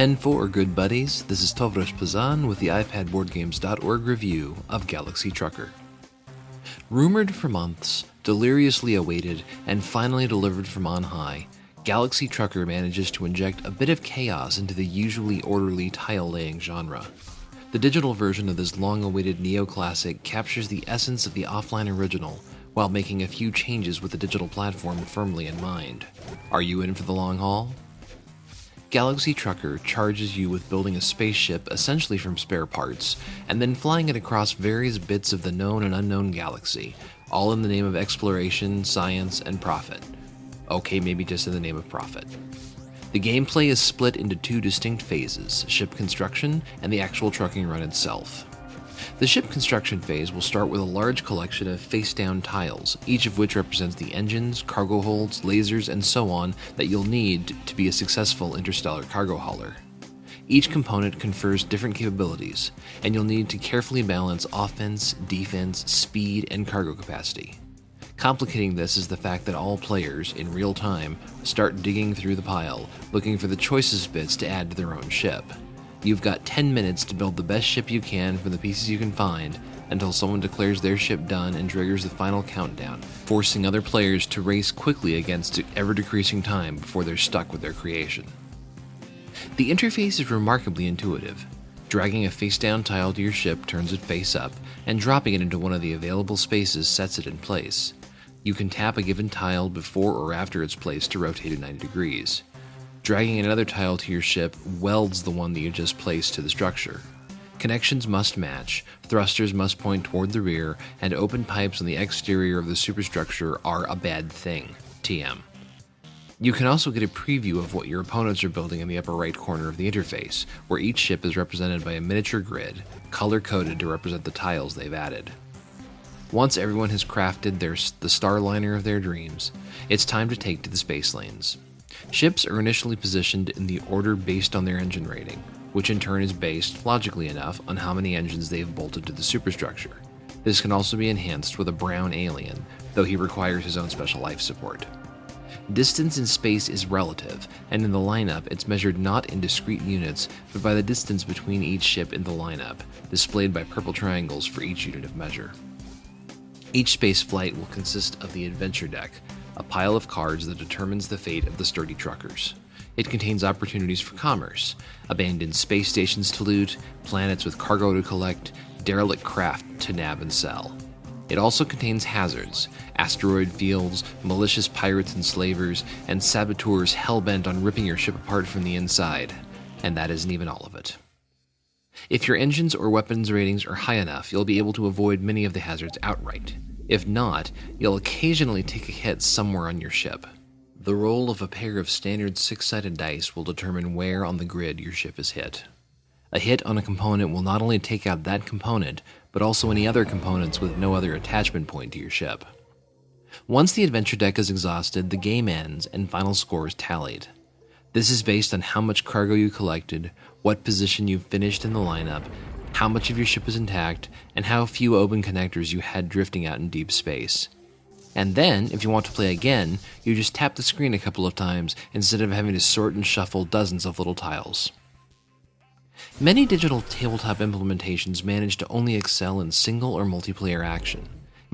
10-4, good buddies. This is Tovros Pazan with the iPadBoardGames.org review of Galaxy Trucker. Rumored for months, deliriously awaited, and finally delivered from on high, Galaxy Trucker manages to inject a bit of chaos into the usually orderly tile-laying genre. The digital version of this long-awaited neoclassic captures the essence of the offline original, while making a few changes with the digital platform firmly in mind. Are you in for the long haul? Galaxy Trucker charges you with building a spaceship essentially from spare parts, and then flying it across various bits of the known and unknown galaxy, all in the name of exploration, science, and profit. Okay, maybe just in the name of profit. The gameplay is split into two distinct phases, ship construction and the actual trucking run itself. The ship construction phase will start with a large collection of face-down tiles, each of which represents the engines, cargo holds, lasers, and so on that you'll need to be a successful interstellar cargo hauler. Each component confers different capabilities, and you'll need to carefully balance offense, defense, speed, and cargo capacity. Complicating this is the fact that all players, in real time, start digging through the pile, looking for the choicest bits to add to their own ship. You've got 10 minutes to build the best ship you can from the pieces you can find until someone declares their ship done and triggers the final countdown, forcing other players to race quickly against ever-decreasing time before they're stuck with their creation. The interface is remarkably intuitive. Dragging a face-down tile to your ship turns it face up, and dropping it into one of the available spaces sets it in place. You can tap a given tile before or after it's placed to rotate it 90 degrees. Dragging another tile to your ship welds the one that you just placed to the structure. Connections must match, thrusters must point toward the rear, and open pipes on the exterior of the superstructure are a bad thing. TM. You can also get a preview of what your opponents are building in the upper right corner of the interface, where each ship is represented by a miniature grid, color-coded to represent the tiles they've added. Once everyone has crafted the starliner of their dreams, it's time to take to the space lanes. Ships are initially positioned in the order based on their engine rating, which in turn is based, logically enough, on how many engines they've bolted to the superstructure. This can also be enhanced with a brown alien, though he requires his own special life support. Distance in space is relative, and in the lineup it's measured not in discrete units, but by the distance between each ship in the lineup, displayed by purple triangles for each unit of measure. Each space flight will consist of the adventure deck, a pile of cards that determines the fate of the sturdy truckers. It contains opportunities for commerce, abandoned space stations to loot, planets with cargo to collect, derelict craft to nab and sell. It also contains hazards, asteroid fields, malicious pirates and slavers, and saboteurs hell-bent on ripping your ship apart from the inside. And that isn't even all of it. If your engines or weapons ratings are high enough, you'll be able to avoid many of the hazards outright. If not, you'll occasionally take a hit somewhere on your ship. The roll of a pair of standard 6-sided dice will determine where on the grid your ship is hit. A hit on a component will not only take out that component, but also any other components with no other attachment point to your ship. Once the adventure deck is exhausted, the game ends and final score is tallied. This is based on how much cargo you collected, what position you've finished in the lineup, how much of your ship is intact, and how few open connectors you had drifting out in deep space. And then, if you want to play again, you just tap the screen a couple of times instead of having to sort and shuffle dozens of little tiles. Many digital tabletop implementations manage to only excel in single or multiplayer action.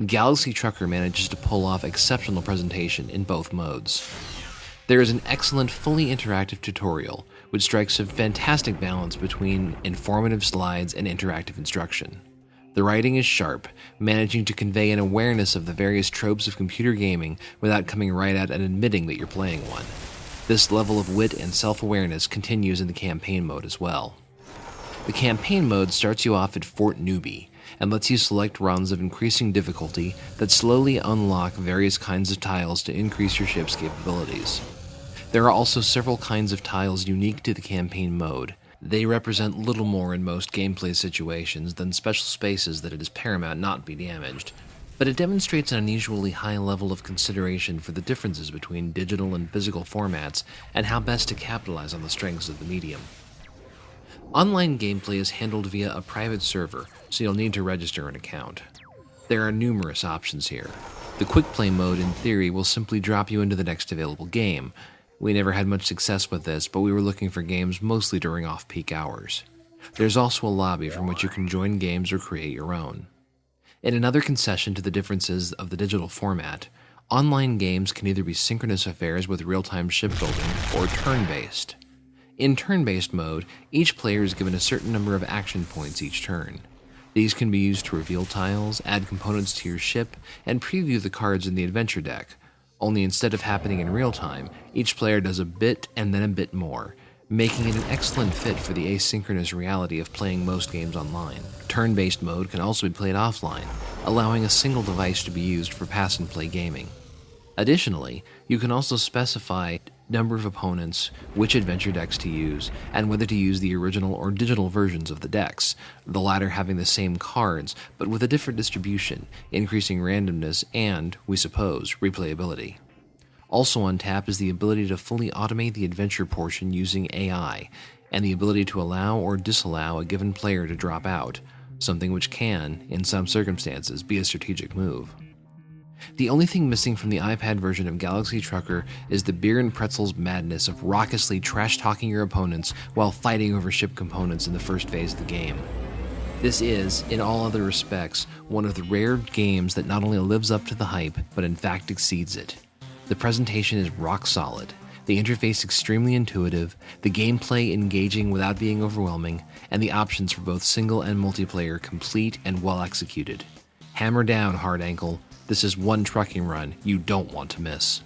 Galaxy Trucker manages to pull off exceptional presentation in both modes. There is an excellent fully interactive tutorial, which strikes a fantastic balance between informative slides and interactive instruction. The writing is sharp, managing to convey an awareness of the various tropes of computer gaming without coming right out and admitting that you're playing one. This level of wit and self-awareness continues in the campaign mode as well. The campaign mode starts you off at Fort Newbie, and lets you select runs of increasing difficulty that slowly unlock various kinds of tiles to increase your ship's capabilities. There are also several kinds of tiles unique to the campaign mode. They represent little more in most gameplay situations than special spaces that it is paramount not be damaged, but it demonstrates an unusually high level of consideration for the differences between digital and physical formats and how best to capitalize on the strengths of the medium. Online gameplay is handled via a private server, so you'll need to register an account. There are numerous options here. The quick play mode, in theory, will simply drop you into the next available game, We never had much success with this, but we were looking for games mostly during off-peak hours. There's also a lobby from which you can join games or create your own. In another concession to the differences of the digital format, online games can either be synchronous affairs with real-time shipbuilding or turn-based. In turn-based mode, each player is given a certain number of action points each turn. These can be used to reveal tiles, add components to your ship, and preview the cards in the adventure deck. Only instead of happening in real time, each player does a bit and then a bit more, making it an excellent fit for the asynchronous reality of playing most games online. Turn-based mode can also be played offline, allowing a single device to be used for pass-and-play gaming. Additionally, you can also specify number of opponents, which adventure decks to use, and whether to use the original or digital versions of the decks, the latter having the same cards but with a different distribution, increasing randomness and, we suppose, replayability. Also on tap is the ability to fully automate the adventure portion using AI, and the ability to allow or disallow a given player to drop out, something which can, in some circumstances, be a strategic move. The only thing missing from the iPad version of Galaxy Trucker is the beer and pretzels madness of raucously trash-talking your opponents while fighting over ship components in the first phase of the game. This is, in all other respects, one of the rare games that not only lives up to the hype, but in fact exceeds it. The presentation is rock solid, the interface extremely intuitive, the gameplay engaging without being overwhelming, and the options for both single and multiplayer complete and well executed. Hammer down, Hard Ankle. This is one trucking run you don't want to miss.